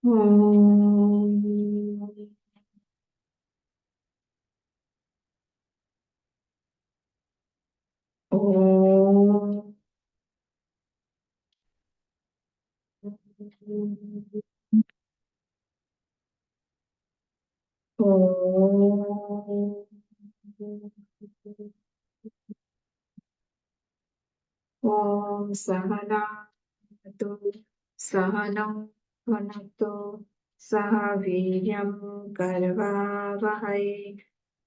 Om. Om. Om. Om Sahana Vatu Sahanam Bhunaktu Saha Viryam Karvavahai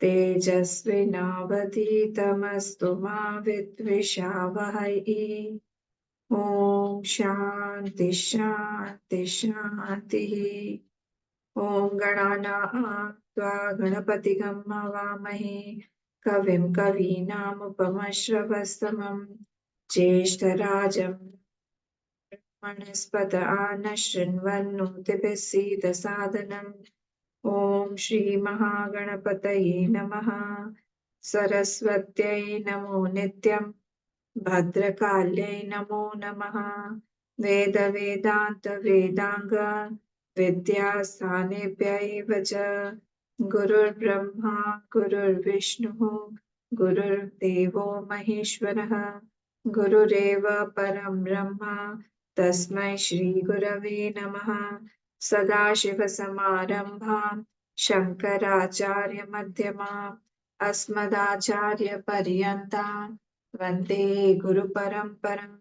Tejasvinavadhitamastu ma Vidvishavahai. Om Shanti Shanti Shanti. Om Ganana Tva Ganapatigham Mavamahe Kavim Kavinam Upamashravastamam Jeshtarajam Manaspada Anashrinvannotiभिः Seedasadanam. Om Shri Mahaganapataye Namaha. Saraswatyai Namo Nityam. Bhadrakalyai Namo Namaha. Veda Vedanta Vedanga Vidyasthanebhya च Gurur Brahma Gurur Vishnu Gurur Devo Maheshwarah Gurureva Param Brahma Tasmai Shri Gurave Namaha. Sadashivasamarambham Shankaracharya Madhyamam Asmadacharya Paryantam Vande Guru Paramparam.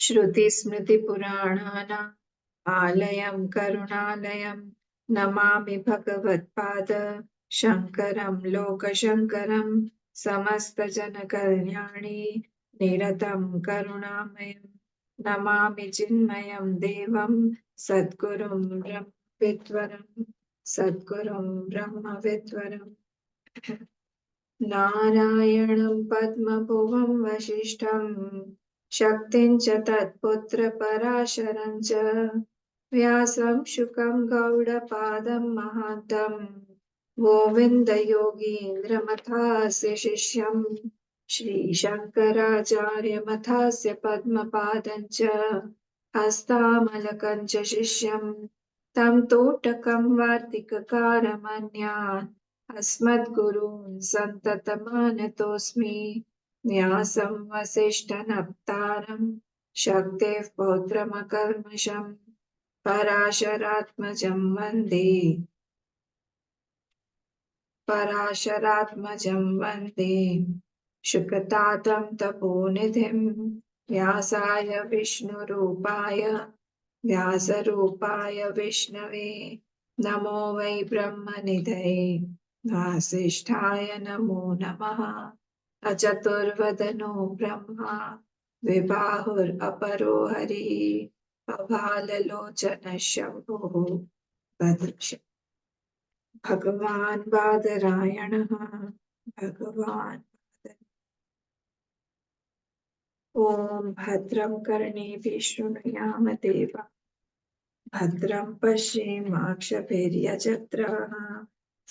श्रुतिस्मृतिपुराणानाम् आलयं करुणालयं नमामि भगवत्पाद शङ्करं लोकशङ्करं समस्तजनकल्याणे निरतं करुणामयं नमामि चिन्मयं देवं सद्गुरुं ब्रह्मविद्वरं सद्गुरुं ब्रह्मविद्वरम् नारायणं पद्मभुवं वसिष्ठं शक्तिं च तत्पुत्रपराशरं च व्यासं शुकं गौडपादं महान्तं गोविन्दयोगीन्द्रमथास्य शिष्यं श्रीशङ्कराचार्यमथास्य पद्मपादं च हस्तामलकं च शिष्यं तं तोटकं वार्तिककारमन्यान् अस्मद्गुरून् सन्ततमानतोऽस्मि न्यासं वसिष्ठनप्तारं शक्तेः पौत्रमकल्मषम् पराशरात्मजं वन्दे शुकतातं तपोनिधिं व्यासाय व्यासरूपाय विष्णवे नमो वै ब्रह्मनिधये वासिष्ठाय नमो नमः। अचतुर्वदनो ब्रह्मा विबाहुरपरो हरिः अभाललोचनः शम्भुः भगवान् बादरायणः भगवान् ॐ भद्रं कर्णेभिः शृणुयाम देवा भद्रं पश्येमाक्षभिर्यजत्राः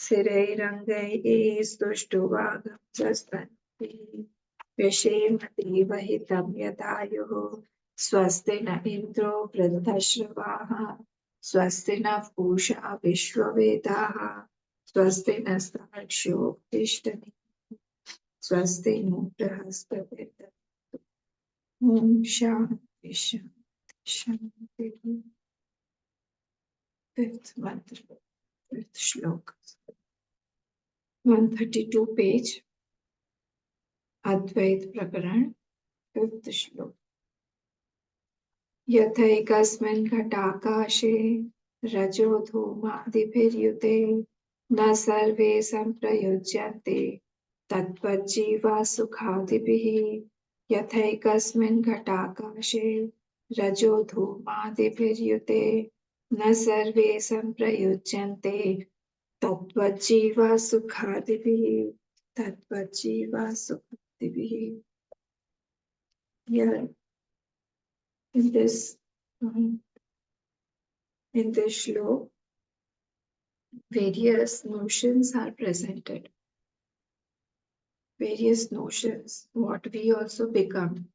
स्थिरैरङ्गैः स्तुष्टुवागंसस्तनूभिः व्यशेम देवहितं यदायुः स्वस्ति न इन्द्रो वृद्धश्रवाः स्वस्ति नः पूषा विश्ववेदाः स्वस्ति नस्तार्क्ष्यो तिष्ठति स्वस्ति नो बृहस्पतिर्दधातु ॐ शान्ति शान्ति शान्तिः। Fifth mantra, fifth shlok, 132 page, Advaita Prakaran, fifth shlok. यथैकस्मिन् घटाकाशे रजो धूमादिभिर्युते न सर्वे सम्प्रयुज्यन्ते तत्त्वज्जीवा सुखादिभिः यथैकस्मिन् घटाकाशे रजो धूमादिभिर्युते न सर्वे सम्प्रयुज्यन्ते तत्त्वज्जीवा सुखादिभिः तत्त्वज्जीवा सुखादिभिः. Here in this shlok, various notions are presented. Various notions, what we also become.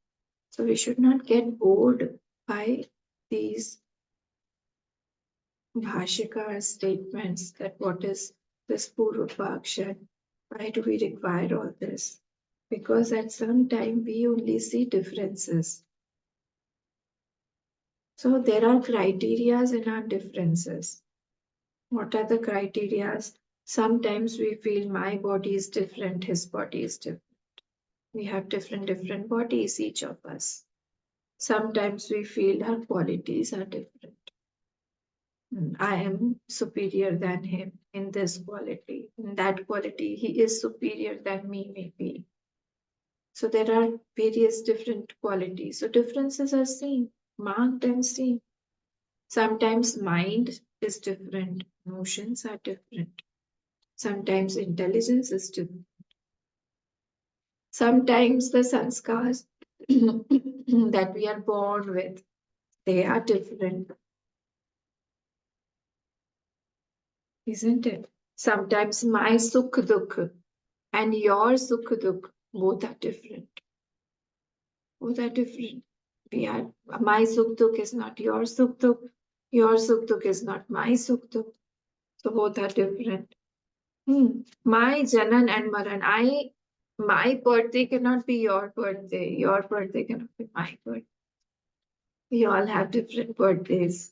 So we should not get bored by these Bhashikar statements that what is this Purva action? Why do we require all this? Because at some time we only see differences. So there are criterias in our differences. What are the criterias? Sometimes we feel my body is different, his body is different. We have different bodies, each of us. Sometimes we feel our qualities are different. I am superior than him in this quality. In that quality, he is superior than me, maybe. So there are various different qualities. So differences are seen, marked and seen. Sometimes mind is different, emotions are different. Sometimes intelligence is different. Sometimes the sanskars that we are born with, they are different, isn't it? Sometimes my sukh dukh and your sukh dukh, both are different. Both are different. We are my sukh dukh is not your sukh dukh. Your sukh dukh is not my sukh dukh. So both are different. My Janan and Maran. My birthday cannot be your birthday. Your birthday cannot be my birthday. We all have different birthdays.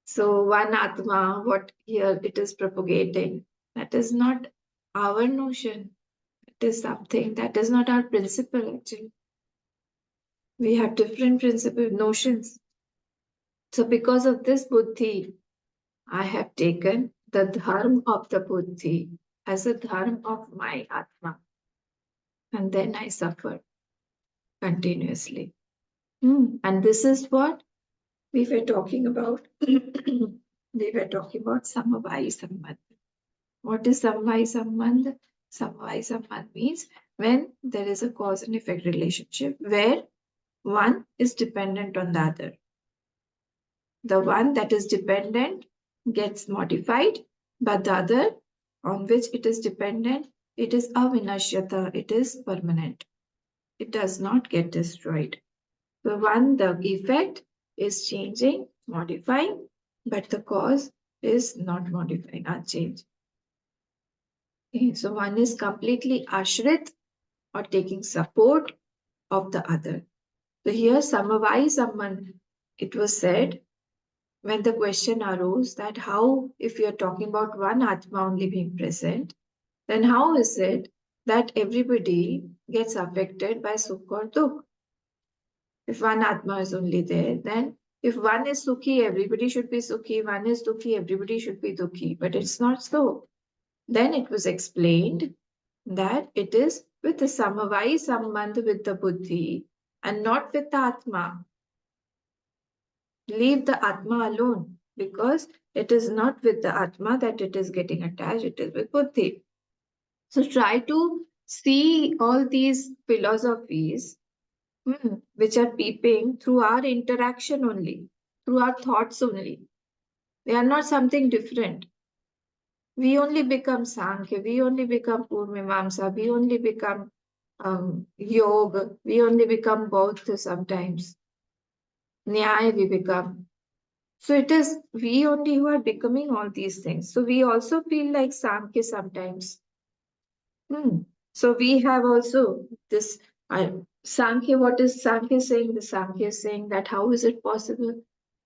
So one Atma, what here it is propagating, that is not our notion. It is something that is not our principle actually. We have different principle notions. So because of this buddhi, I have taken the dharma of the buddhi as a dharma of my Atma. And then I suffer continuously. And this is what we were talking about. We were talking about Samavai Sambandh. What is Samvai Sambandh? Samvai Sambandh means when there is a cause and effect relationship where one is dependent on the other. The one that is dependent gets modified, but the other on which it is dependent, it is avinashyata, it is permanent. It does not get destroyed. The one, the effect is changing, modifying, but the cause is not modifying or changing. Okay, so one is completely ashrit or taking support of the other. So here, Samavai Samman, it was said when the question arose that how, if you're talking about one Atma only being present, then how is it that everybody gets affected by Sukh or Dukh? If one Atma is only there, then if one is Sukhi, everybody should be Sukhi. One is Dukhi, everybody should be Dukhi. But it's not so. Then it was explained that it is with the Samavai Sambandh with the Buddhi and not with the Atma. Leave the Atma alone because it is not with the Atma that it is getting attached, it is with Buddhi. So try to see all these philosophies which are peeping through our interaction only, through our thoughts only. They are not something different. We only become Sankhya, we only become Purvamamsa, we only become Yoga, we only become both sometimes. Nyaya we become. So it is we only who are becoming all these things. So we also feel like Sankhya sometimes. So we have also this Sankhya. What is Sankhya saying? The Sankhya is saying that how is it possible?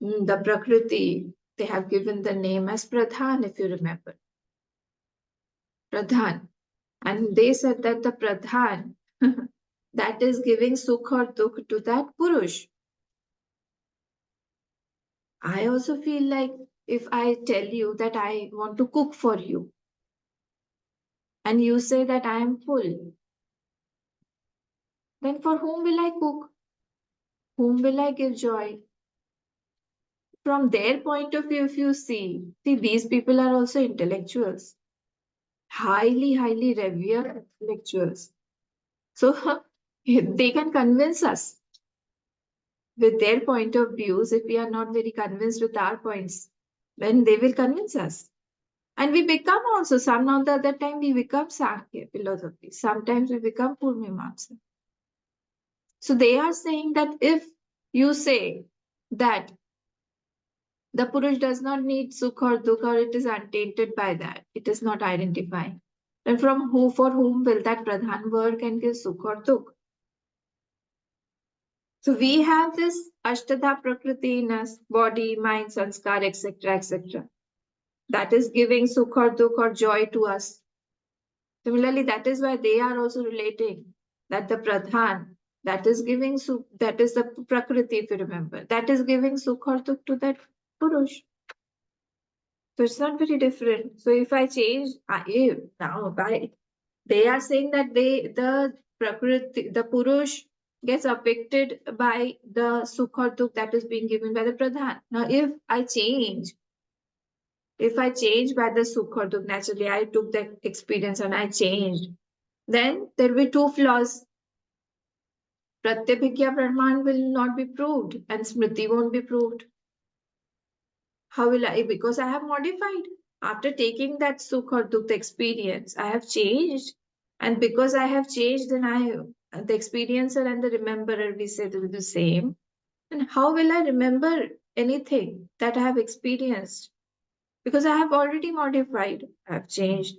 The Prakriti, they have given the name as Pradhan, if you remember. Pradhan. And they said that the Pradhan that is giving Sukh or Dukh to that Purush. I also feel like if I tell you that I want to cook for you and you say that I am full, then for whom will I cook? Whom will I give joy? From their point of view, if you see, these people are also intellectuals, highly revered intellectuals. So they can convince us with their point of views. If we are not very convinced with our points, then they will convince us. And we become also, some of the other time we become Sankhya philosophy. Sometimes we become Purvamamsa. So they are saying that if you say that The Purush does not need Sukh or Dukh, or it is untainted by that. It is not identifying. And from who, for whom will that Pradhan work and give Sukh or Dukh? So we have this Ashtadha Prakriti in us, body, mind, sanskar, etc., etc. That is giving Sukh or Dukh or joy to us. Similarly, that is why they are also relating that the Pradhan, that is giving Sukh, that is the Prakriti, if you remember, that is giving Sukh or Dukh to that Purush. So it's not very different. So if I change, now by they are saying that the Prakriti, the Purush gets affected by the Sukh or Dukh that is being given by the Pradhan. Now if I change by the Sukh or Dukh, naturally I took that experience and I changed, then there will be two flaws. Pratyabhigya Praman will not be proved and Smriti won't be proved. How will I? Because I have modified. After taking that Sukh or Dukh experience, I have changed. And because I have changed, then the experiencer and the rememberer, we say, will be the same. And how will I remember anything that I have experienced? Because I have already modified, I have changed.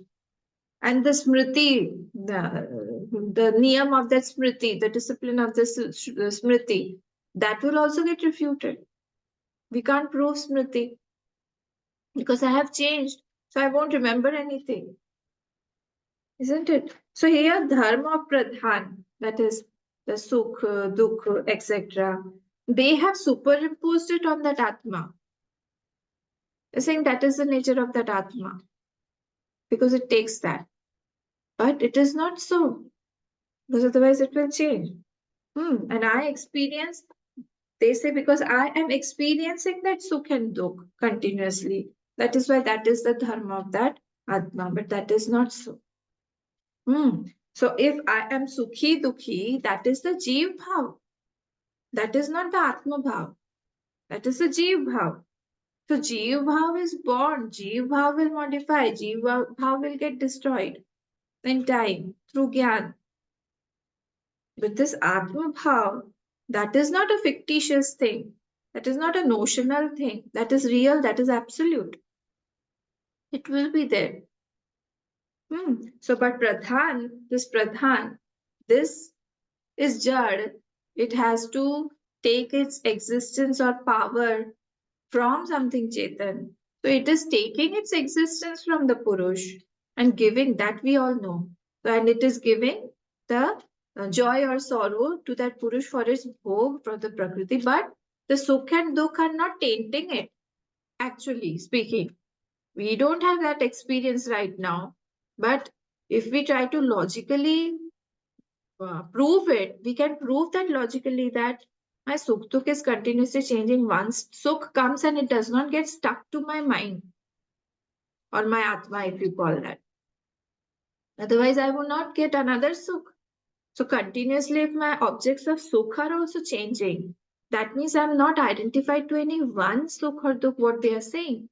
And the Smriti, the niyam of that Smriti, the discipline of the Smriti, that will also get refuted. We can't prove Smriti because I have changed. So I won't remember anything. Isn't it? So here, dharma pradhan, that is the sukh, dukh, etc., they have superimposed it on that atma. They're saying that is the nature of that atma because it takes that. But it is not so because otherwise it will change. And I experience, they say, because I am experiencing that sukh and dukh continuously. That is why that is the dharma of that atma, but that is not so. So if I am sukhi dukhi, that is the jeev bhav. That is not the atma bhav. That is the jeev bhav. So jeev bhav is born. Jeev bhav will modify. Jeev bhav will get destroyed in time through gyan. But this atma bhav, that is not a fictitious thing. That is not a notional thing. That is real. That is absolute. It will be there. So, but pradhan, this is jad. It has to take its existence or power from something Chetan. So it is taking its existence from the Purush and giving that we all know. And it is giving the joy or sorrow to that Purush for its bhog, for the Prakriti. But the Sukh and Dukh are not tainting it, actually speaking. We don't have that experience right now. But if we try to logically prove it, we can prove that logically that my sukh dukh is continuously changing. Once sukh comes and it does not get stuck to my mind or my atma, if you call that. Otherwise, I will not get another sukh. So continuously, if my objects of sukh are also changing, that means I'm not identified to any one sukh or dukh, what they are saying.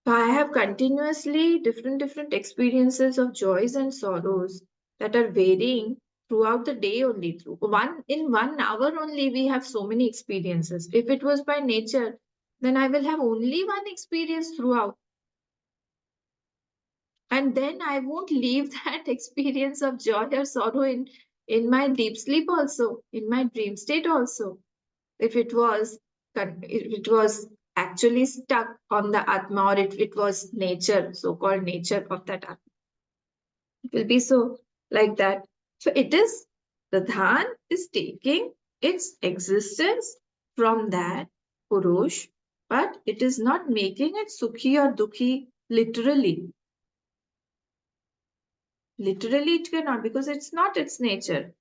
So I have continuously different experiences of joys and sorrows that are varying throughout the day only. Through one in 1 hour only we have so many experiences. If it was by nature, then I will have only one experience throughout. And then I won't leave that experience of joy or sorrow in my deep sleep also, in my dream state also. If it was actually stuck on the atma, or it was nature, so-called nature of that atma. It will be so like that. So it is, the dhan is taking its existence from that purush, but it is not making it sukhi or dukhi literally. Literally it cannot, because it's not its nature.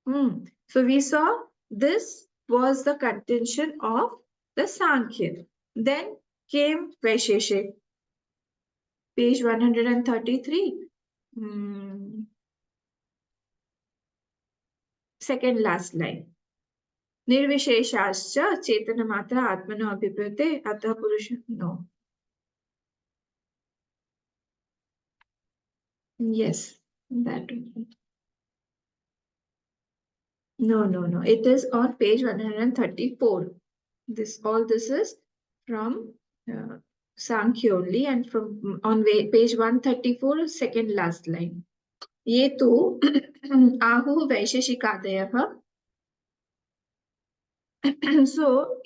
So we saw this was the contention of the Sankhya. Then came Vaisheshik, page 133. Second last line. Nirvisheshascha chetana matra atmano abhiprate atah purusha. No. Yes, that one. No. It is on page 134. All this is from Sankhya only, and from on page 134, second last line. ये तो आहुः वैशेषिकादयः. So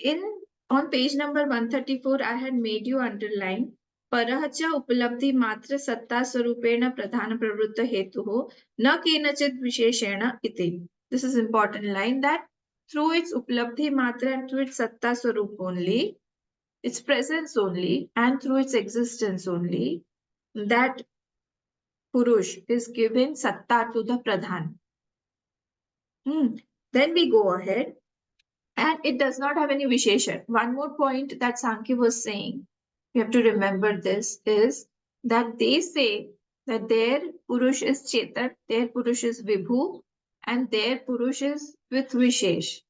on page number 134, I had made you underline परः च उपलब्धि मात्र सत्ता स्वरूपेण प्रधान प्रवृत्त हेतुः न केनचित् विशेषेण इति. This is important line, that through its uplabdhi matra and through its satta swarup only, its presence only, and through its existence only, that Purush is given satta to the pradhan. Then we go ahead, and it does not have any visheshan. One more point that Sankhya was saying, you have to remember this, is that they say that their Purush is Chetan, their Purush is Vibhu, and their Purush is with Vishesh.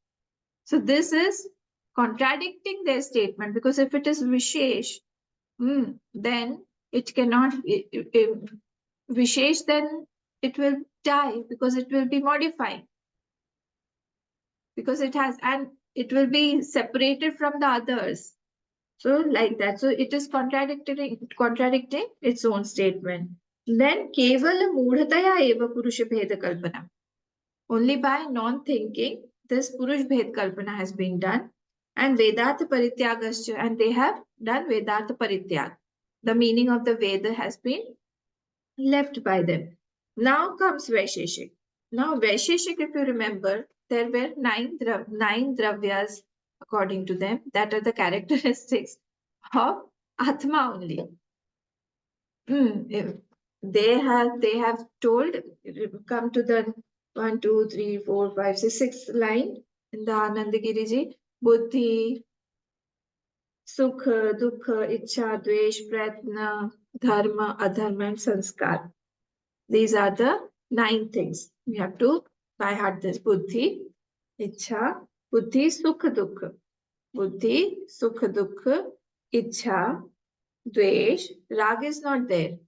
So this is contradicting their statement, because if it is Vishesh, then it cannot, Vishesh, then it will die because it will be modified. Because it has, and it will be separated from the others. So like that. So it is contradicting its own statement. Then keval moodhataya eva purusha bheda kalpana. Only by non-thinking, this purush bhed kalpana has been done. And Vedartha Parityagascha, and they have done Vedartha Parityag. The meaning of the Veda has been left by them. Now comes Vaisheshik. Now Vaisheshik, if you remember, there were nine dravyas according to them, that are the characteristics of Atma only. They have told, come to the 1, 2, 3, 4, 5, 6, 6th line in the Anandagiriji, Buddhi, Sukha, Dukha, Ichha, Dvesh, Pratna, Dharma, Adharma, and Sanskar. These are the 9 things. We have to by heart this. Buddhi, Ichha, Buddhi, Sukha, Dukha. Buddhi, Sukha, Dukha, Ichha, Dvesh. Rag is not there.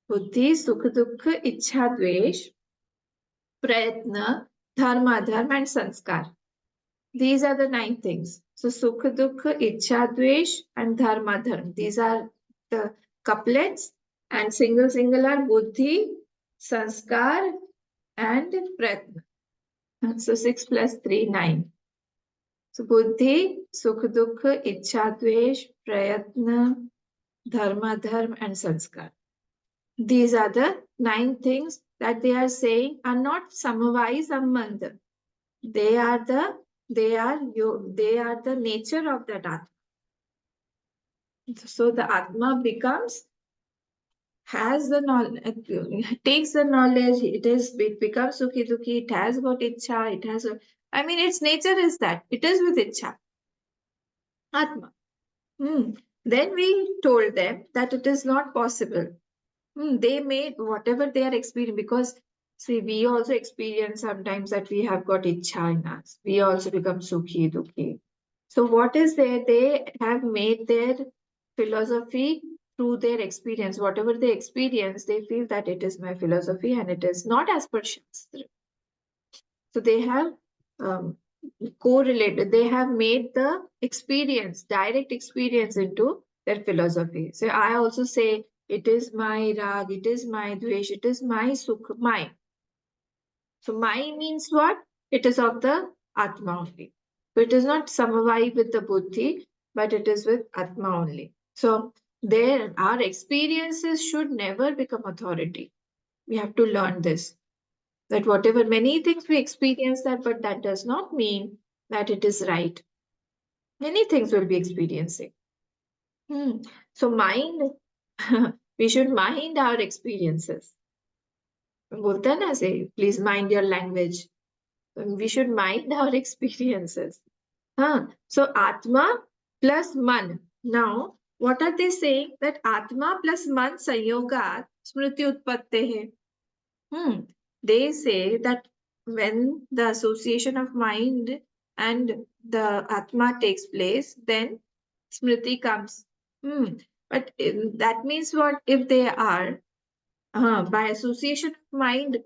Buddhi, Sukha, Dukha, Ichha, Dvesh, Prayatna, Dharma, Dharma, and Sanskar. These are the 9 things. So Sukha, Dukha, Ichha, Dvesh, and Dharma, Dharma. These are the couplets, and single are Buddhi, Sanskar, and Pratna. So 6 plus 3, 9. So Buddhi, Sukha, Dukha, Ichha, Dvesh, Prayatna, Dharma, Dharma, and Sanskar. These are the 9 things that they are saying are not Samavai Sambandha. They are the nature of that Atma. So the Atma has the knowledge, takes the knowledge, it becomes Sukhi Dukhi, it has got Ichha, its nature is that, it is with Ichha. Atma. Then we told them that it is not possible. They made whatever they are experiencing, because see, we also experience sometimes that we have got Ichha in us. We also become Sukhi Dukhi. So what is there? They have made their philosophy through their experience. Whatever they experience, they feel that it is my philosophy, and it is not as per Shastra. So they have correlated. They have made the experience, direct experience, into their philosophy. So I also say, it is my rag, it is my dvesh, it is my sukh, my. So my means what? It is of the Atma only. So it is not samavai with the buddhi, but it is with Atma only. So there, our experiences should never become authority. We have to learn this. That whatever, many things we experience that, but that does not mean that it is right. Many things will be experiencing. So mind, we should mind our experiences. बोलता ना say, please mind your language. We should mind our experiences. So Atma plus Man. Now, what are they saying? That Atma plus Man sanyogat smriti utpatte hai. They say that when the association of mind and the Atma takes place, then smriti comes. But that means what? If they are by association of mind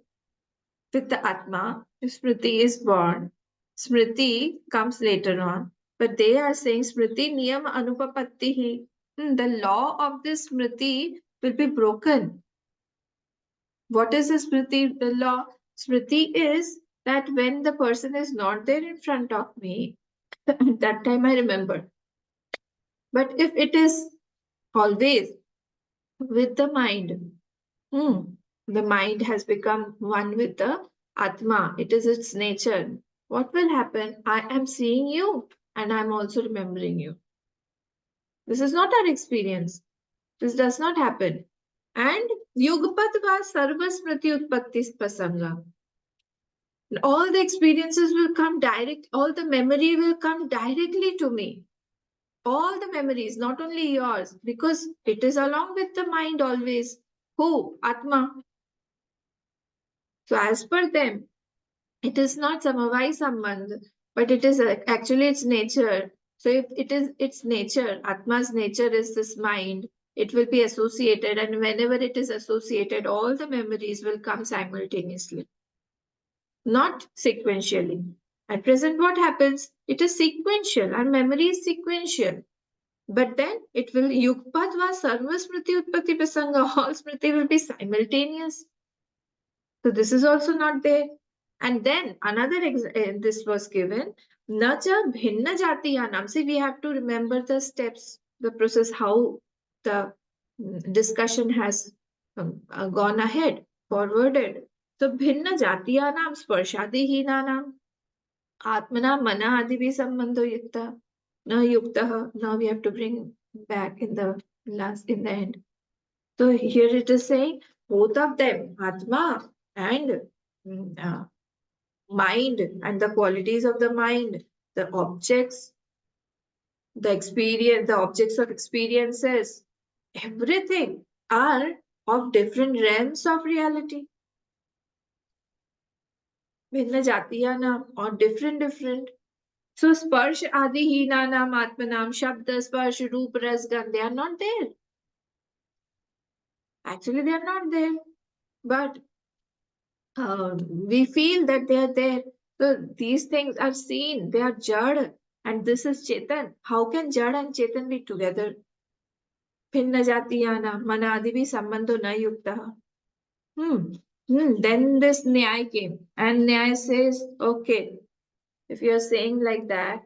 with the Atma, if smriti is born, smriti comes later on. But they are saying Smriti Niyam Anupapattihi. The law of this Smriti will be broken. What is the Smriti the law? Smriti is that when the person is not there in front of me, at that time I remember. But if it is always with the mind, the mind has become one with the Atma. It is its nature. What will happen? I am seeing you and I am also remembering you. This is not our experience. This does not happen. And Yugpatva Sarva Smriti Utpatti Prasanga. All the experiences will come direct, all the memory will come directly to me. All the memories, not only yours, because it is along with the mind always. Who? Atma. So as per them, it is not Samavai Sambandh, but it is actually its nature. So if it is its nature, Atma's nature is this mind, it will be associated, and whenever it is associated, all the memories will come simultaneously, not sequentially. At present, what happens? It is sequential, and memory is sequential. But then it will Yugpatva Sarva Smriti Utpatti Prasanga, all Smriti will be simultaneous. So this is also not there. And then another this was given. Nacha bhinna jatiyanam. See, we have to remember the steps, the process, how the discussion has gone ahead, forwarded. So bhinna jatiyanam sparshadihinanam atmana mana adivi sambandho yukta na yukta. Now we have to bring back in the end. So here it is saying both of them, Atma and mind, and the qualities of the mind, the objects, the experience, the objects of experiences, everything are of different realms of reality. Bhinna jatiyanam, or different. So sparsh adi hinanam atmanam, shabda, sparsh, roop, ras, gan, they are not there. Actually, they are not there. But we feel that they are there. So these things are seen, they are Jad, and this is Chetan. How can Jad and Chetan be together? Bhinna jatiyana manadivi sambandho na yukta. Then this Nyay came, and Nyay says, okay, if you are saying like that,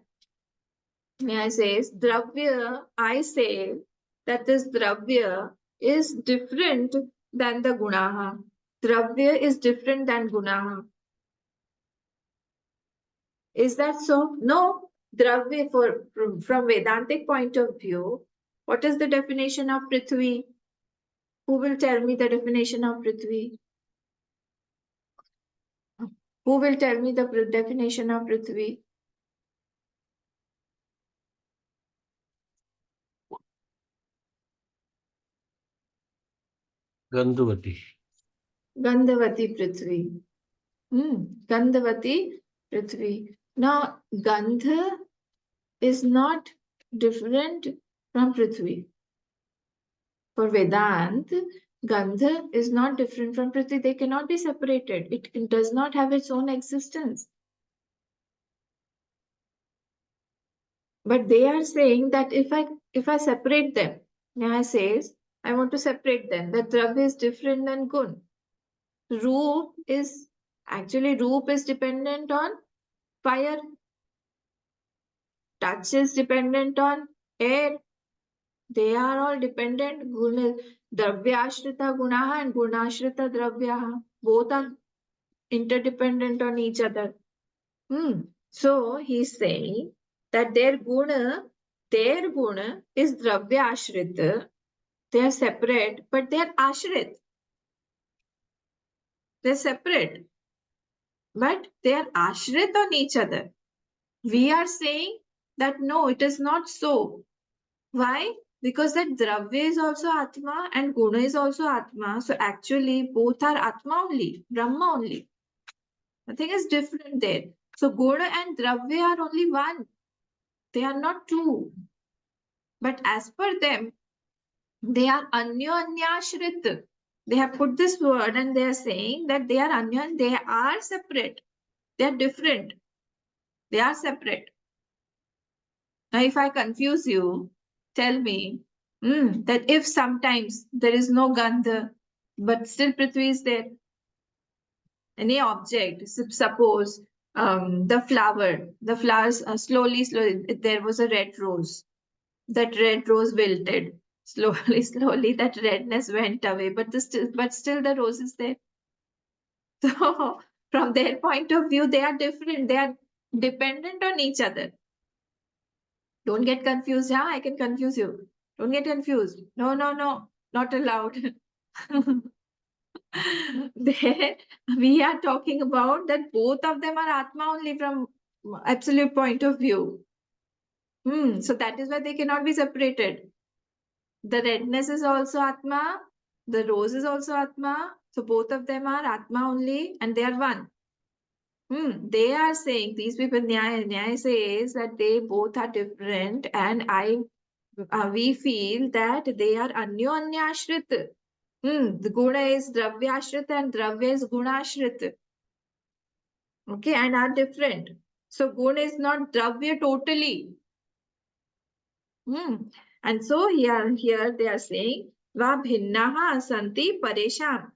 Nyay says, Dravya, I say that this Dravya is different than the Gunaha. Dravya is different than Gunaha. Is that so? No. Dravya, from Vedantic point of view, what is the definition of Prithvi? Who will tell me the definition of Prithvi? Who will tell me the definition of Prithvi? Gandhavati. Gandhavati Prithvi. Gandhavati Prithvi. Now, Gandha is not different from Prithvi. For Vedant, Gandha is not different from Prithvi. They cannot be separated. It does not have its own existence. But they are saying that if I separate them, Nyaya says, I want to separate them. That Dravya is different than Gun. Roop is dependent on fire. Touch is dependent on air. They are all dependent. Dravyashrita gunaha and gunashrita dravyaha. Both are interdependent on each other. So he's saying that their guna is dravya ashrita. They are separate, but they are ashrit. They're separate, but they are ashrit on each other. We are saying that no, it is not so. Why? Because that dravya is also atma and guna is also atma. So actually, both are atma only, brahma only. Nothing is different there. So guna and dravya are only one. They are not two. But as per them, they are anyashrit. They have put this word and they are saying that they are anya, they are separate. They are different. They are separate. Now, if I confuse you, tell me that if sometimes there is no Gandha, but still Prithvi is there, any object, suppose the flowers slowly, there was a red rose. That red rose wilted. Slowly, that redness went away, but still the rose is there. So, from their point of view, they are different. They are dependent on each other. Don't get confused. Yeah, I can confuse you. Don't get confused. No, no, no, not allowed. There, we are talking about that both of them are Atma only from absolute point of view. So that is why they cannot be separated. The redness is also Atma, the rose is also Atma. So both of them are Atma only and they are one. They are saying, these people, Nyaya says that they both are different and we feel that they are Anyashrit. The Guna is Dravyashrit and Dravya is Gunashrit. Okay, and are different. So Guna is not Dravya totally. And so here they are saying, Va bhinnaha santi paresham.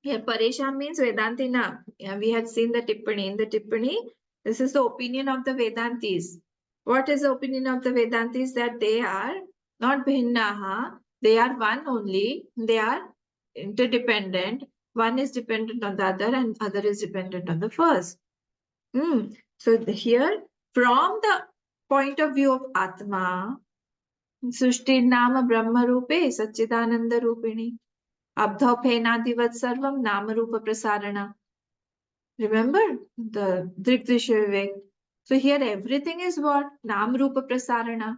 Here, Paresham means Vedantina. We had seen the Tippani. In the Tippani, this is the opinion of the Vedantis. What is the opinion of the Vedantis? That they are not Bhinnaha, they are one only, they are interdependent. One is dependent on the other and other is dependent on the first. So here, from the point of view of Atma, Sushti Nama Brahma Rupe, Satchidananda Rupini. Abdhauphenadivat sarvam namarupa prasarana. Remember the Drigdrishya Vivek. So here everything is what? Namarupa prasarana.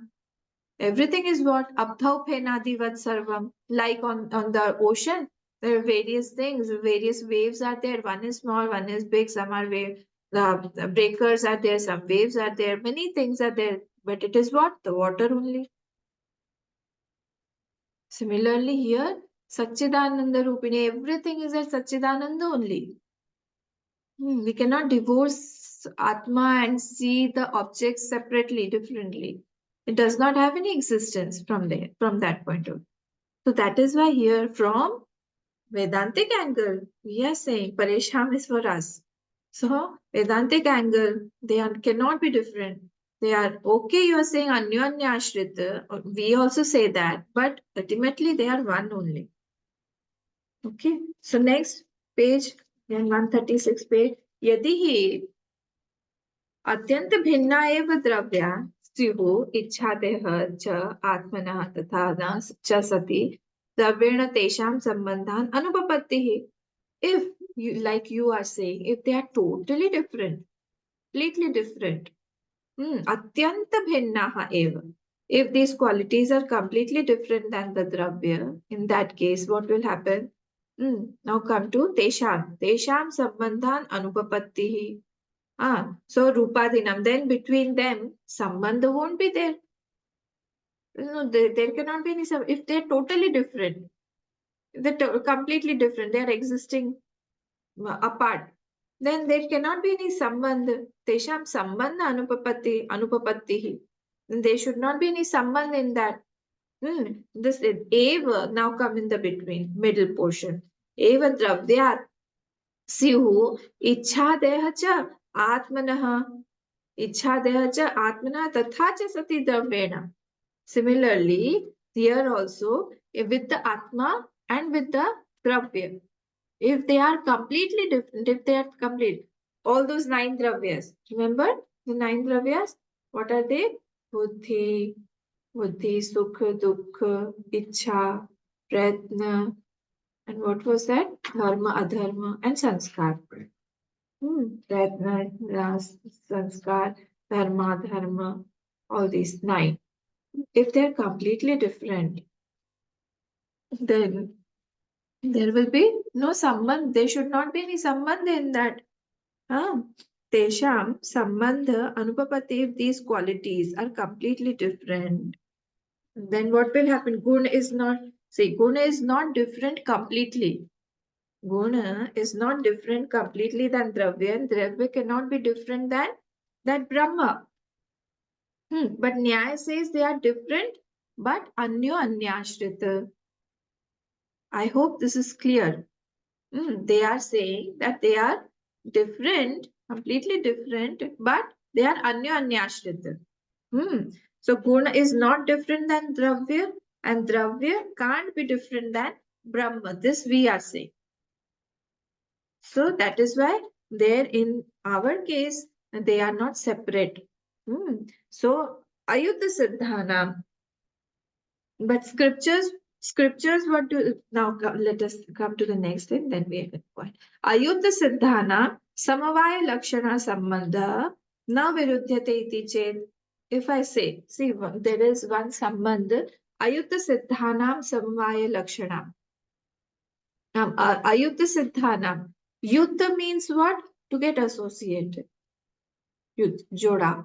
Everything is what? Abdhauphenadivat sarvam. Like on the ocean, there are various things, various waves are there. One is small, one is big, some are wave. The breakers are there, some waves are there, many things are there. But it is what? The water only. Similarly, here, Satchidananda Rupini, everything is at Satchidananda only. We cannot divorce Atma and see the objects separately, differently. It does not have any existence from there, from that point of view. So that is why here, from Vedantic angle, we are saying Paresham is for us. So Vedantic angle, cannot be different. They are okay, you are saying Anyanya Ashrita, we also say that, but ultimately they are one only. Okay, so next page, 136 page, यदि ही अत्यंत भिन्ना एव द्रव्या स्युः इच्छादेह च आत्मनः तथा न च सति द्रव्येण तेषां सम्बन्धान् अनुपपत्तिः. If you, like you are saying, if they are totally different, completely different, atyanta bhinnaha eva. If these qualities are completely different than the dravya, in that case, what will happen? Now come to tesham. Tesham sambandhan anupapattihi. So rupadinam. Then between them, sambandha won't be there. No, there cannot be any. If they're totally different, they're completely different. They're existing apart. Then there cannot be any sambandha. Tesham sambandha anupapattihi. There should not be any sambandha in that. This eva now come in the between middle portion. Eva dravyat स्युः इच्छादेह च आत्मनः इच्छादेह च आत्मनः तथा च सति द्रव्येण. Similarly, here also with the atma and with the dravya, if they are completely different, if they are complete, all those 9 dravyas, remember the 9 dravyas, what are they? Buddhi, sukha, dukha, ichha, pratna, and what was that? Dharma, adharma, and sanskar. Pratna, sanskar, dharma, dharma, all these 9. If they're completely different, then there will be no sambandh. There should not be any sambandh in that. Tesham sambandha anupapati, if these qualities are completely different, then what will happen? Guna is not different completely. Guna is not different completely than Dravya, and Dravya cannot be different than that Brahma. But Nyaya says they are different, but Anyo Anyashrita. I hope this is clear. They are saying that they are different, completely different, but they are Anyo Anyashrita. So Guna is not different than Dravya, and Dravya can't be different than Brahma. This we are saying. So that is why there in our case, they are not separate. So Ayuddha Siddhana, but scriptures what do now let us come to the next thing, then we have a point. Ayuddha Siddhana Samavaya Lakshana Sambandha Na Virudhyate iti ched. If I say, see, there is one sambandha, Ayuddha Siddhanam Samavaya Lakshana. Ayuddha Siddhanam. Yuddha means what? To get associated. Yuddha, Joda.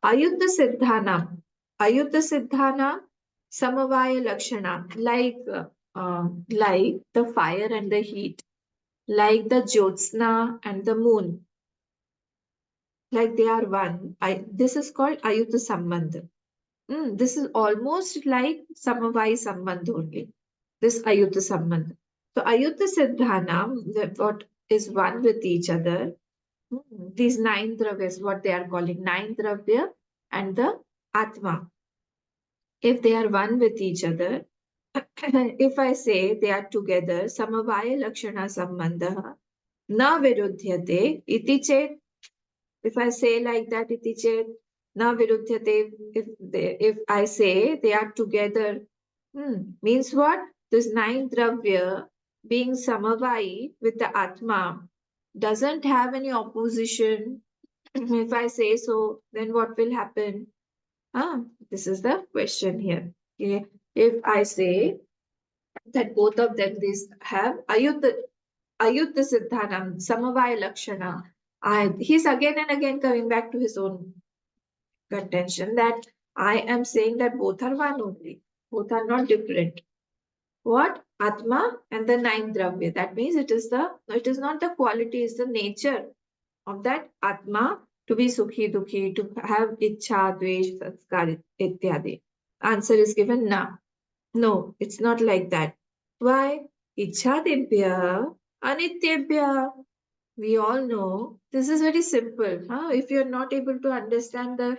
Ayuddha Siddhanam. Ayuddha Siddhanam Samavaya Lakshana. Like the fire and the heat. Like the Jyotsna and the moon. Like they are one. This is called Ayuddha Sambandha. This is almost like Samavaya Sambandha only. This Ayuddha Sambandha. So Ayuddha Siddhanam, what is one with each other. These nine dravyas, what they are calling nine dravya and the Atma. If they are one with each other, if I say they are together, Samavaya Lakshana Sambandha na virudhyate iti chet. If I say like that, iti chet na virudhyate. If I say they are together, means what? This nine dravya being Samavai with the Atma doesn't have any opposition. If I say so, then what will happen? This is the question here. Okay. If I say that both of them these have Ayuddha Siddhanam, Samavaya Lakshana, he's again and again coming back to his own contention that I am saying that both are one only. Both are not different. What? Atma and the nine dravya. That means it is not the quality, it's the nature of that Atma to be Sukhi Dukhi, to have Ichha, Dvesh, Sanskar, ityadi. Answer is given na. No, it's not like that. Why? Ichhadebhya, Anityebhya. We all know this is very simple. If you're not able to understand the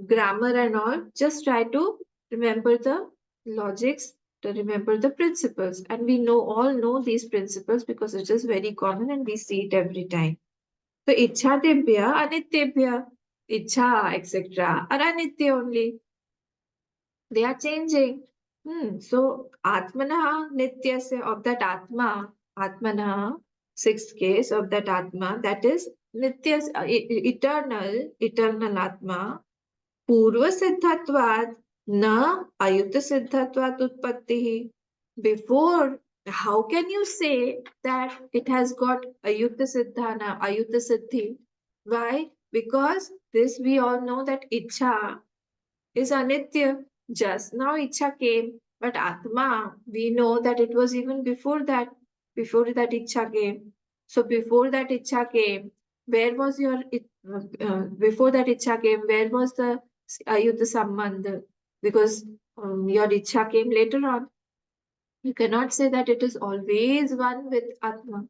grammar and all, just try to remember the logics, to remember the principles. And we all know these principles because it is very common and we see it every time. So Ichhadebhya, Anityebhya, Ichha, etc. are Anitya only. They are changing. So Atmana Nityasya of that Atmana, sixth case of that Atma, that is Nityas, eternal Atma, Purva Siddhatvat, na Ayuta Siddhatvat Utpattihi. Before, how can you say that it has got Ayuta Siddhana, Ayuta Siddhi? Why? Because this we all know that Ichha is anitya. Just now Ichha came, but Atma, we know that it was even before that Ichha came. So before that Ichha came, where was before that Ichha came, where was the Ayuddha Sambandha? Because your Ichha came later on. You cannot say that it is always one with Atma.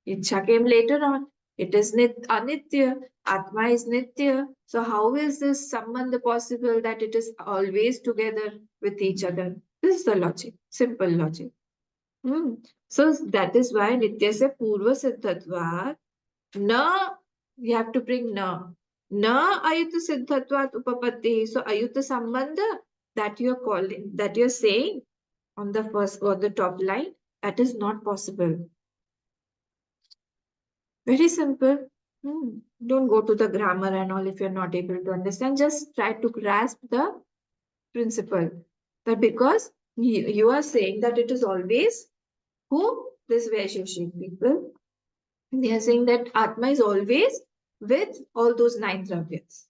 Ichha came later on. It is anitya. Atma is nitya. So how is this sambandha possible that it is always together with each other? This is the logic. Simple logic. So that is why nitya se purva siddhatvat na, you have to bring na ayuta siddhatvat upapatti. So ayuta sambandha that you are calling, that you are saying on the first or the top line, that is not possible. Very simple. Don't go to the grammar and all if you're not able to understand. Just try to grasp the principle. That because you are saying that it is always who? This Vaisheshik people. They are saying that Atma is always with all those nine dravyas.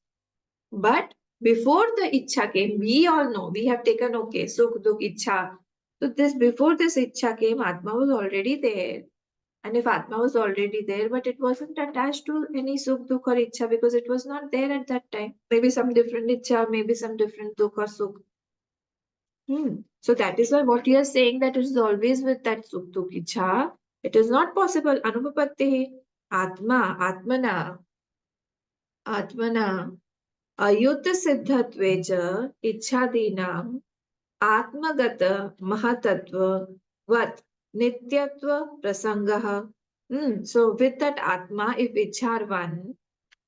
But before the Ichha came, we all know, we have taken, okay, Sukh, Dukh, Ichha. So before this Ichha came, Atma was already there. And if Atma was already there, but it wasn't attached to any Sukh, Dukh or Ichha because it was not there at that time. Maybe some different Ichha, maybe some different Dukh or Sukh. So that is why what you are saying that it is always with that Sukh, Dukh, Ichha. It is not possible. Anupapatti, Atma, Atmana, Atmana, Ayuta Siddhatve cha, Ichhadinam, Atmagata Mahatatva Vat Nityatva Prasangaha. So with that Atma, if Ichha are one,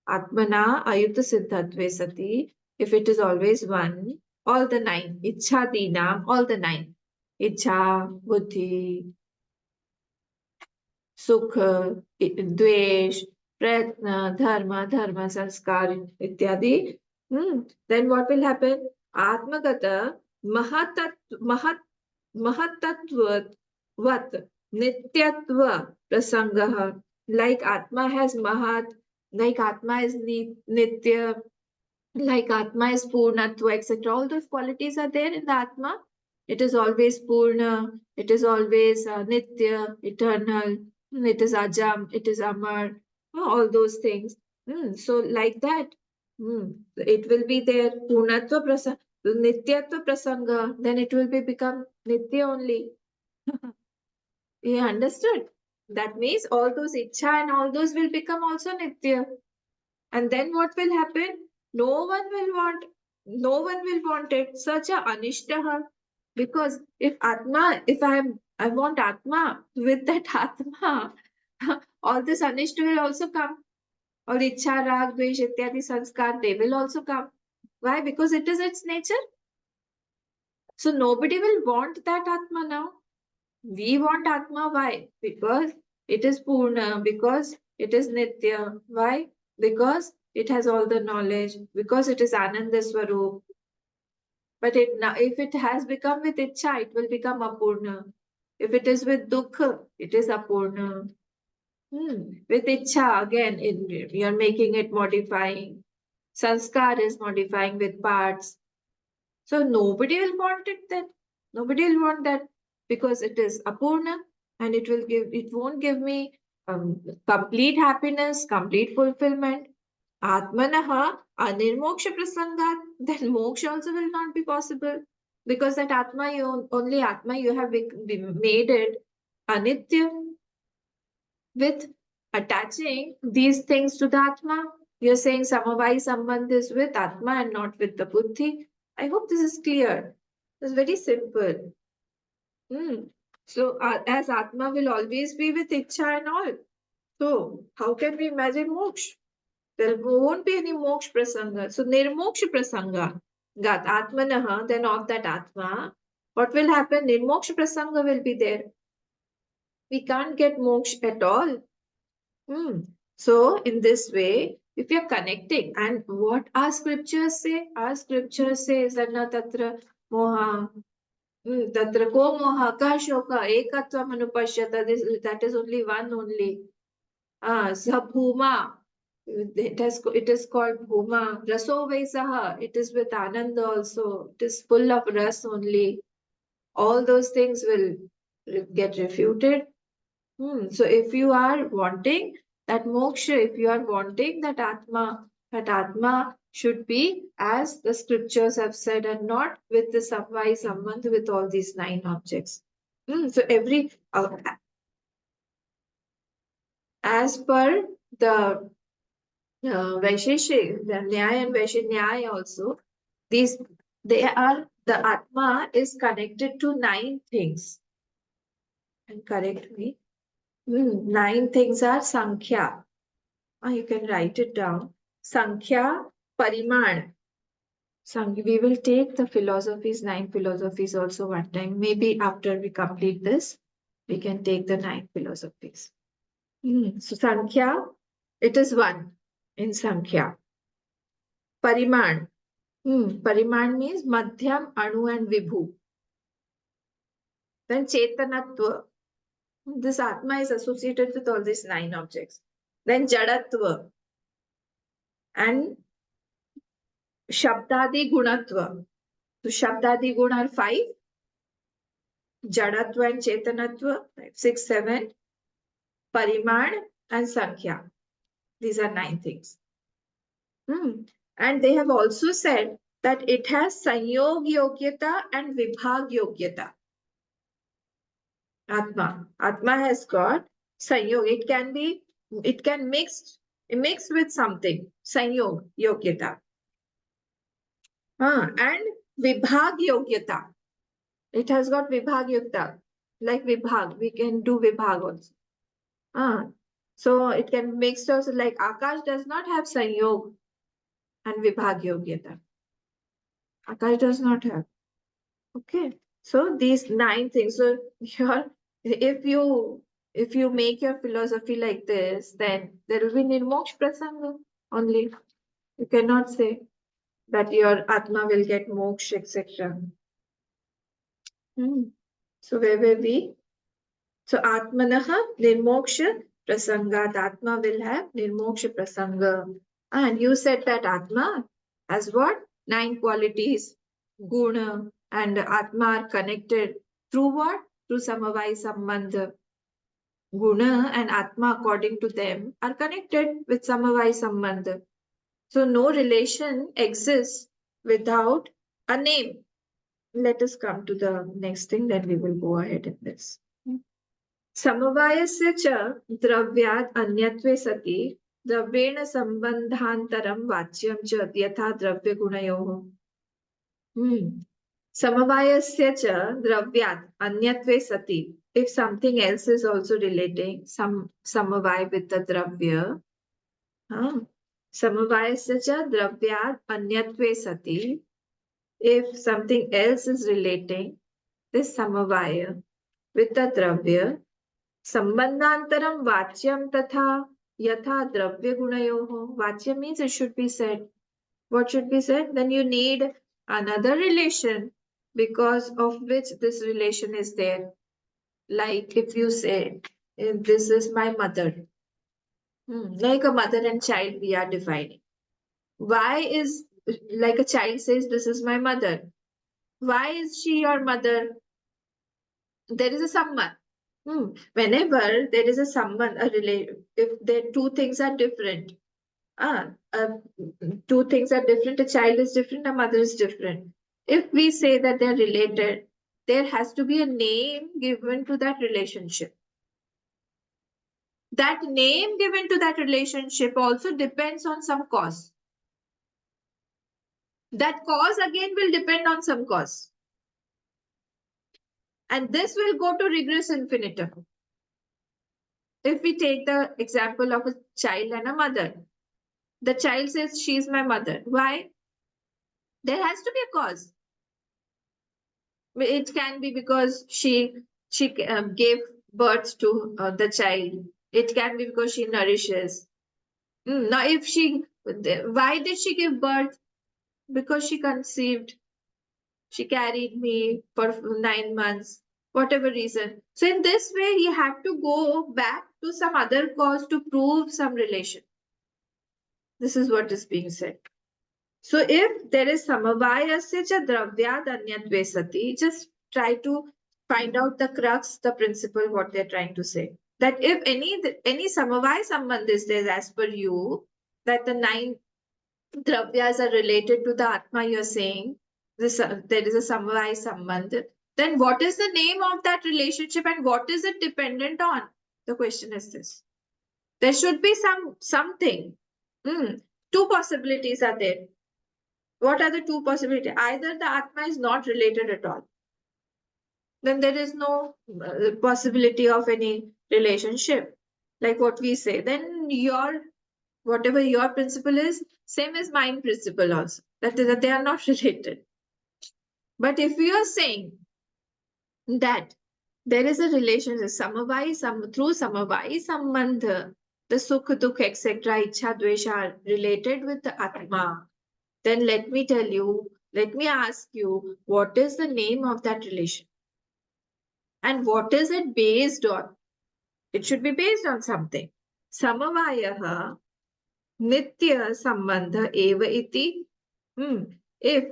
Atmana Ayuta Siddhatve Sati, if it is always one, all the nine, Ichha Dinam, all the nine, Ichha, Buddhi, Sukha, Dvesh, Pratna, Dharma, Sanskar, ityadi. Then what will happen? Atmagata Mahatat, Mahat Mahatattvat Nityatva Prasangaha. Like Atma has Mahat, like Atma is Nitya, like Atma is Purnatva, etc. All those qualities are there in the Atma. It is always Purna, it is always Nitya, eternal, it is Ajam, it is Amar, all those things. So, like that, it will be there. Purnatva Prasanga, Nityatva Prasanga, then it will be become Nitya only. You understood? That means all those Ichha and all those will become also Nitya. And then what will happen? No one will want it. Such a anishtaha. Because if Atma, I want Atma, with that Atma, all this anishta will also come. Or Ichha, Rag, Dvesh, Ityadi, Sanskar, they will also come. Why? Because it is its nature. So nobody will want that Atma now. We want Atma. Why? Because it is Purna, because it is Nitya. Why? Because it has all the knowledge, because it is Ananda Swarup. But if it has become with Ichha, it will become Apurna. If it is with Dukha, it is Apurna. With Ichha, again, you're making it modifying. Sanskar is modifying with parts. So nobody will want it then. Nobody will want that because it is apurna and it won't give me complete happiness, complete fulfillment. Atmanaha anirmoksha prasangat, then moksha also will not be possible because that only Atma you have made it anitya with attaching these things to the Atma. You're saying Samavai Sambandh is with Atma and not with the Buddhi. I hope this is clear. It's very simple. So, as Atma will always be with Ichha and all. So, how can we imagine moksha? There won't be any moksha prasanga. So, nirmoksha prasanga. Gat Atmanaha, then of that Atma. What will happen? Nirmoksha prasanga will be there. We can't get moksha at all. So, in this way, if you're connecting, and what our scriptures say? Our scriptures say, Zanna Tatra Moha, Tatra Ko Moha, Ka Shoka, Ekatva Manupashyata, that is only one only. Sabhuma, it is called Bhuma. Raso Vaisaha, it is with Ananda also. It is full of ras only. All those things will get refuted. So if you are wanting that moksha, if you are wanting that Atma should be as the scriptures have said and not with the samvai sambandh with all these nine objects. So as per the Vaisheshik, the Nyaya and Vaishnyaya also, these the Atma is connected to nine things. And correct me. Nine things are Sankhya. You can write it down. Sankhya, Pariman. We will take the philosophies, nine philosophies also one time. Maybe after we complete this, we can take the nine philosophies. So Sankhya, it is one in Sankhya. Pariman. Pariman means Madhyam, Anu and Vibhu. Then Chetanatva. This Atma is associated with all these nine objects. Then Jadatva. And Shabdadi Gunatva. So Shabdadi Gun are five. Jadatva and Chetanatva, 5, 6, 7. Pariman, and Sankhya. These are 9 things. And they have also said that it has Sanyog Yogyata and Vibhag Yogyata. Atma has got Sanyog. It can mix with something. Sanyog Yogyata. And Vibhag Yogyata. It has got Vibhag Yogyata. Like Vibhag. We can do Vibhag also. So it can mix also, like Akash does not have Sanyog and Vibhag Yogyata. Akash does not have. Okay. So these 9 things. So if you make your philosophy like this, then there will be Nirmoksha Prasanga only. You cannot say that your Atma will get moksha, etc. So where were we? So Atmanaha Nirmoksha Prasangat. Atma will have Nirmoksha Prasanga. And you said that Atma has what? 9 qualities. Guna and Atma are connected through what? Through Samavai Sambandha. Guna and Atma, according to them, are connected with Samavai Sambandha. So no relation exists without a name. Let us come to the next thing, then we will go ahead in this. समवायस्य च द्रव्यात् अन्यत्वे सति द्रव्येण सम्बन्धान्तरं वाच्यं च यथा द्रव्यगुणयोः समवायस्य च द्रव्यात् अन्यत्वे सति. If something else is also relating, some samavai with the dravya, samavayasya cha dravyat anyatve sati. If something else is relating this samavaya with the dravya, sambandhantaram vachyam tatha yatha dravya gunayoho. Vachya means it should be said. What should be said? Then you need another relation because of which this relation is there. Like if you say, this is my mother. Like a mother and child we are defining. Why is, like a child says, this is my mother. Why is she your mother? There is a someone. Whenever there is a someone, if the two things are different, two things are different, a child is different, a mother is different. If we say that they're related, there has to be a name given to that relationship. That name given to that relationship also depends on some cause. That cause again will depend on some cause. And this will go to regress infinitum. If we take the example of a child and a mother, the child says, she is my mother. Why? There has to be a cause. It can be because she gave birth to the child. It can be because she nourishes. Now, why did she give birth? Because she conceived. She carried me for 9 months, whatever reason. So in this way, he had to go back to some other cause to prove some relation. This is what is being said. So if there is samavayasya cha dravyad anyatve sati, just try to find out the crux, the principle, what they're trying to say. That if any samavaya sambandh is there as per you, that the 9 dravyas are related to the Atma you're saying, there is a samavaya sambandh, then what is the name of that relationship and what is it dependent on? The question is this. There should be something. 2 possibilities are there. What are the 2 possibilities? Either the Atma is not related at all. Then there is no possibility of any relationship. Like what we say. Then whatever your principle is, same as mine principle also. That is that they are not related. But if we are saying that there is a relationship, through samavai sambandha, the sukh, dukh, etc., ichha, dvesha are related with the Atma, then let me ask you, what is the name of that relation? And what is it based on? It should be based on something. Samavayaha nitya sambandha eva iti. If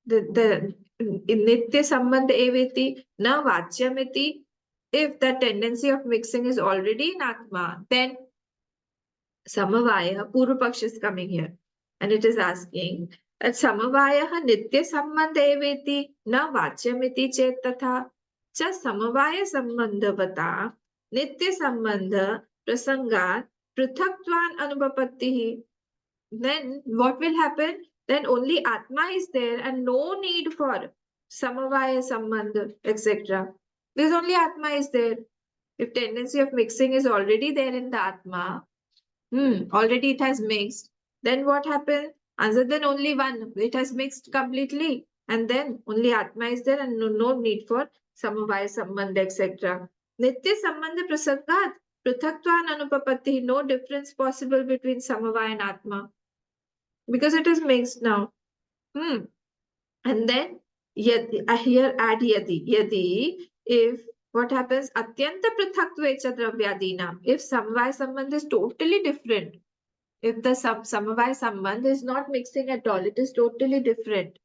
the nitya sambandha eva iti na vachyam iti, if the tendency of mixing is already in Atma, then Samavaya, Purva Paksha is coming here. And it is asking that Samavaya Nitya Sambandha eveti na Vachyamiti chet tatha cha Samavaya Sambandhavata Nitya Sambandha Prasangat Prithakvan Anubhapattihi. Then what will happen? Then only Atma is there and no need for Samavaya Sambandha, etc. Because only Atma is there. If tendency of mixing is already there in the Atma, already it has mixed. Then what happened? Other than only one, it has mixed completely. And then only Atma is there and no need for Samavaya Sambandha, etc. Nitya Sambandha Prasangat, Prithakvan Anupapatti, no difference possible between Samavaya and Atma. Because it is mixed now. And then here add yadi. Yadi, if what happens? Atyanta Prithakvecha Dravyadina. If Samavaya Sambandha is totally different, if the Samavaya Sambandha is not mixing at all, it is totally different.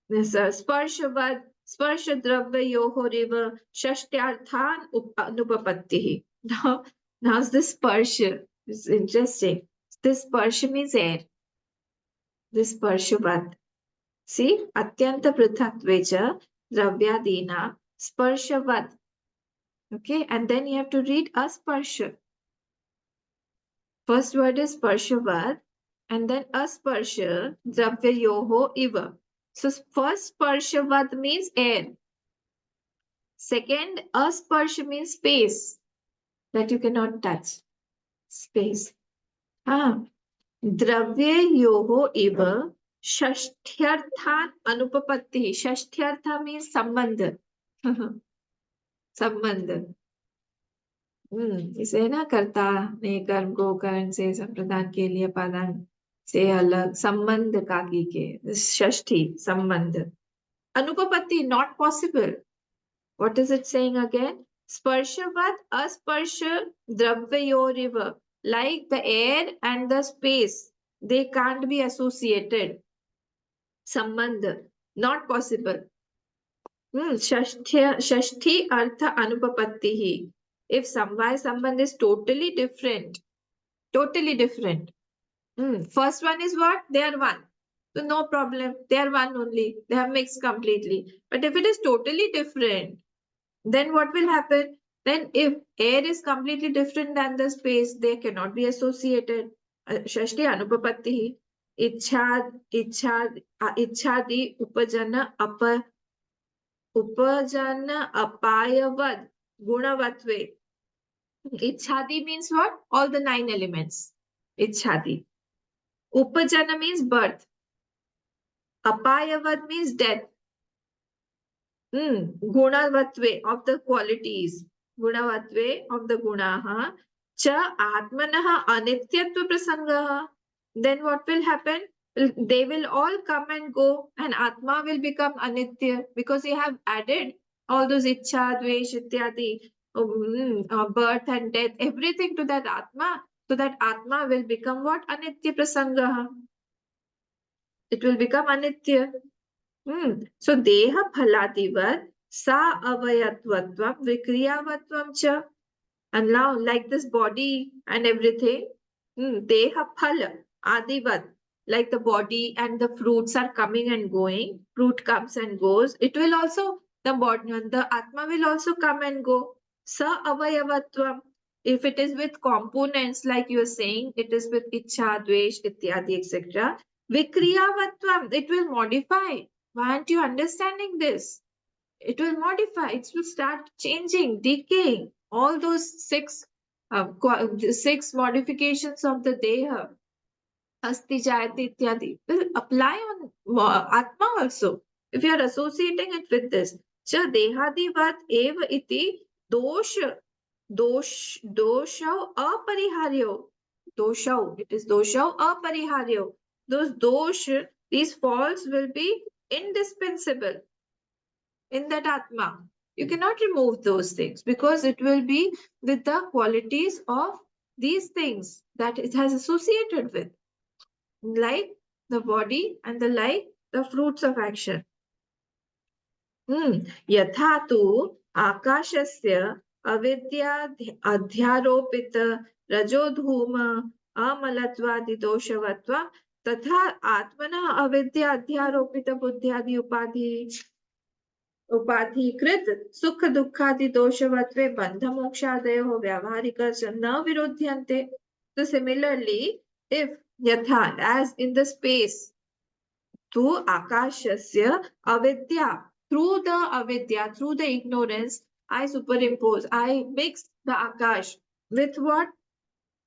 This Sparshavad, Sparsha Dravya Yohoriva Shashtyarthan Anupapattihi. Now this Sparsha is interesting. This Sparsha means air. This Sparshavad. See, Atyanta Prithakvecha Dravyadina Sparshavad. Okay, and then you have to read Asparsha. First word is Sparshavad, and then Asparsha Dravyayoho Iva. So first Sparshavad means air. Second, Asparsha means space that you cannot touch. Space. Dravyayoho Iva Shashtyarthan Anupapatti. Shashtyartha means sambandha. संबंध इसे ना कर्ता ने कर्म को करण से संप्रदान के लिए पादान से अलग संबंध काकी के षष्ठी संबंध अनुपपत्ति not possible. What is it saying again? Sparshavat asparsha dravyayoreva, like the air and the space, they can't be associated. Sambandh not possible. Shashti artha anupapattihi. If Samvaya Sambandh is totally different, first one is what? They are one. So no problem. They are one only. They have mixed completely. But if it is totally different, then what will happen? Then if air is completely different than the space, they cannot be associated. Shashti anupapattihi. Ichhadi upajana apayavad gunavatve. Ichhadi means what? All the 9 elements. Ichhadi. Upajana means birth. Apayavad means death. Gunavatve of the qualities. Gunavatve of the gunaha. Cha atmanaha anityatva prasangaha. Then what will happen? They will all come and go, and Atma will become Anitya because you have added all those Ichha, Dvesh, Ityadi, birth and death, everything to that Atma. So that Atma will become what? Anitya Prasangaha. It will become Anitya. So Deha Phaladivat Sa Avayatvatvam Vikriyavatvam Cha. And now, like this body and everything, Deha Phala Adivat. Like the body and the fruits are coming and going, fruit comes and goes, it will also, the Atma will also come and go. Sa avayavatvam. If it is with components, like you are saying, it is with Ichha, Dvesh, Ityadi, etc. Vikriyavatvam, it will modify. Why aren't you understanding this? It will modify, it will start changing, decaying. All those six modifications of the Deha. Asti Jayati Ityadi will apply on Atma also. If you are associating it with this. Cha Dehadivat eva iti doshau apariharyo. Doshau, it is doshau apariharyo. Those dosh, these faults will be indispensable in that Atma. You cannot remove those things because it will be with the qualities of these things that it has associated with. Like the body and the fruits of action. Yatha tu akashasya avidya adhyaropita rajodhuma amalत्वादि दोषवत्वा तथा आत्मनः अविद्या अध्यारोपित बुद्ध्यादि उपाधिकृत सुख दुखादि दोषवत्वे बंध मोक्षादयो व्यावहारिक न विरोध्यन्ते. So similarly, if yatha, as in the space, to akashasya avidya, through the avidya, through the ignorance, I superimpose, I mix the akash with what?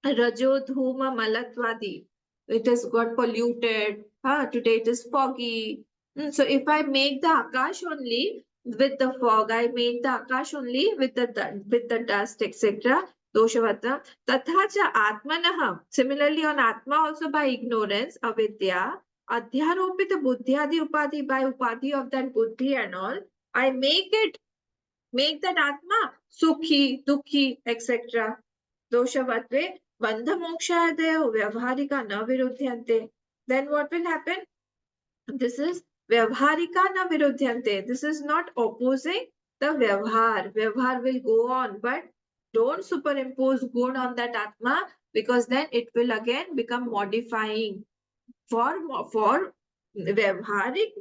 Rajo, Dhuma, Malatvadi. It has got polluted. Today it is foggy. So if I make the Akash only with the fog, I make the Akash only with the dust, etc. Doshavata. Tatha cha Atmanah. Similarly, on Atma also by ignorance, avidya, adhyaropita buddhyadi upadhi, by upadhi of that buddhi and all, I make that Atma Sukhi, Dukhi, etc. Doshavatve, Bandha Mokshadeo, Vyavharika na Viruddhyante. Then what will happen? This is Vyavharika na Viruddhyante. This is not opposing the Vyavhar. Vyavhar will go on, but don't superimpose good on that Atma, because then it will again become modifying. For Vyavharik,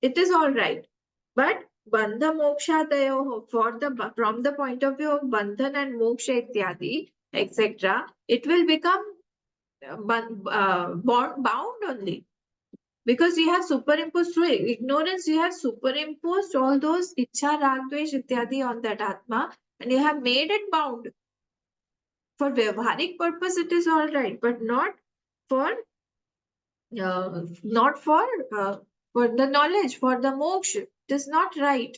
it is all right. But bandha moksha tayo, from the point of view of bandhan and moksha ityadi, etc., it will become bound only. Because you have superimposed through ignorance, you have superimposed all those ichha, rag, dvesh, ityadi on that atma, and you have made it bound. For vyavharik purpose, it is all right, but for not for the knowledge, for the moksha. It is not right.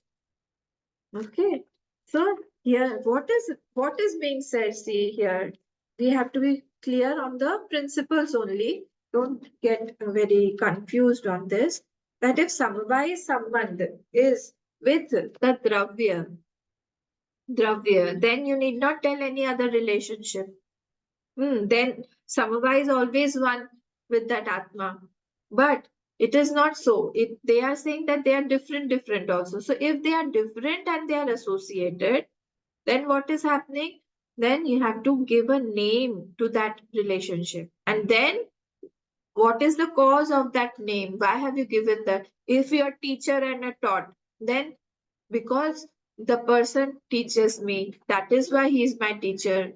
Okay. So here, what is being said? See here, we have to be clear on the principles only. Don't get very confused on this. That if samvaya sambandh is with the dravya, then you need not tell any other relationship. Then samvaya is always one with that atma. But it is not so. They are saying that they are different also. So if they are different and they are associated, then what is happening? Then you have to give a name to that relationship. And then what is the cause of that name? Why have you given that? If you are teacher and a taught, then because the person teaches me, that is why he is my teacher.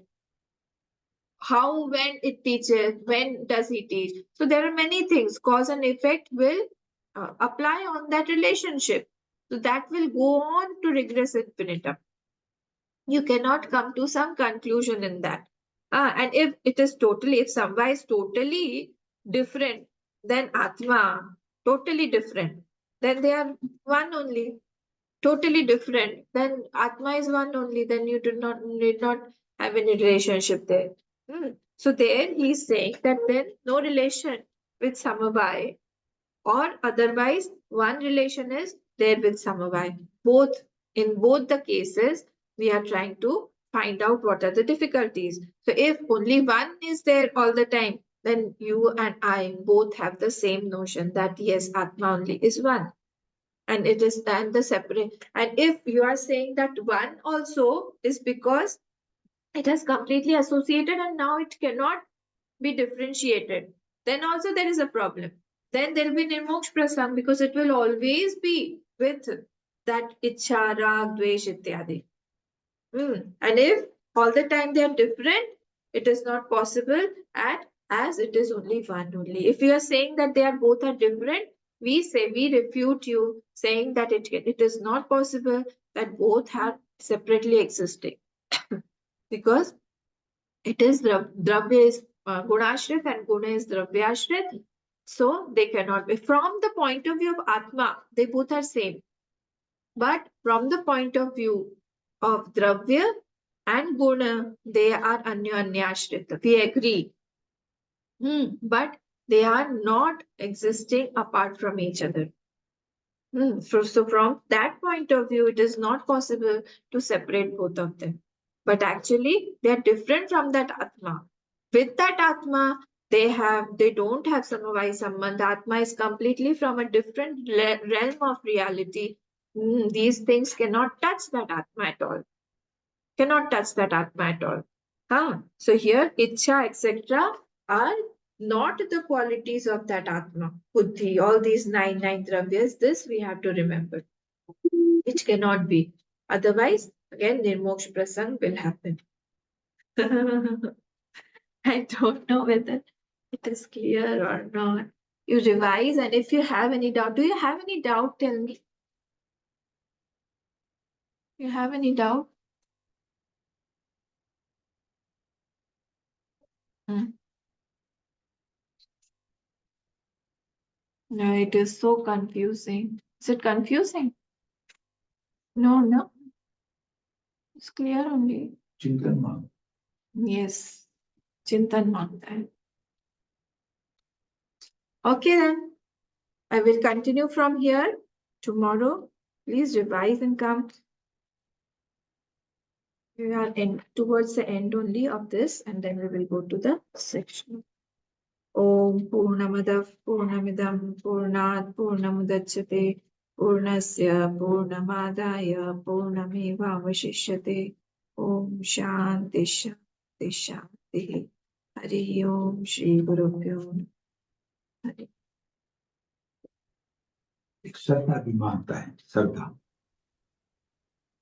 How, when it teaches, when does he teach? So there are many things. Cause and effect will apply on that relationship. So that will go on to regress infinitum. You cannot come to some conclusion in that. And if Samva is totally different, then Atma, totally different, then they are one only, totally different, then Atma is one only, then you need not have any relationship there. So there he is saying that then no relation with Samavai, or otherwise one relation is there with samavai. In both the cases, we are trying to find out what are the difficulties. So if only one is there all the time, then you and I both have the same notion that yes, Atma only is one. And it is then the separate. And if you are saying that one also is because it has completely associated and now it cannot be differentiated, then also there is a problem. Then there will be nirmoksha prasang, because it will always be with that ichha, rag, dvesh, ityadi. And if all the time they are different, it is not possible as it is only one only. If you are saying that they are both are different, we refute you saying that it is not possible that both are separately existing. Because it is dravya is gunashrit and guna is dravyashrit. So they cannot be. From the point of view of Atma, they both are same. But from the point of view of dravya and guna, they are anyashrita. We agree. But they are not existing apart from each other. So from that point of view, it is not possible to separate both of them. But actually, they are different from that Atma. With that Atma, they don't have Samavai Sambandh. Atma is completely from a different realm of reality. These things cannot touch that Atma at all. Cannot touch that Atma at all. So here, Ichha, etc. are not the qualities of that Atma. Buddhi, all these nine dravyas, this we have to remember. Which cannot be. Otherwise, again, Nirmoksha Prasang will happen. I don't know whether it is clear or not. You revise, and if you have any doubt, do you have any doubt? Tell me. You have any doubt? Hmm. No, it is so confusing. Is it confusing? No, no. It's clear only. Chintan Mang. Yes. Chintan mangta hai. Okay then. I will continue from here tomorrow. Please revise and come. We are towards the end only of this, and then we will go to the section. Om Purnamadav Purnamidam Purnat Purnamudachyate Purnasya Purnamadaya Purnamevavashishyate. Om Shanti Shanti Shanti. Hari Om Shri Gurubhyo Namaha. Hari. एक श्रद्धा भी मांगता है, श्रद्धा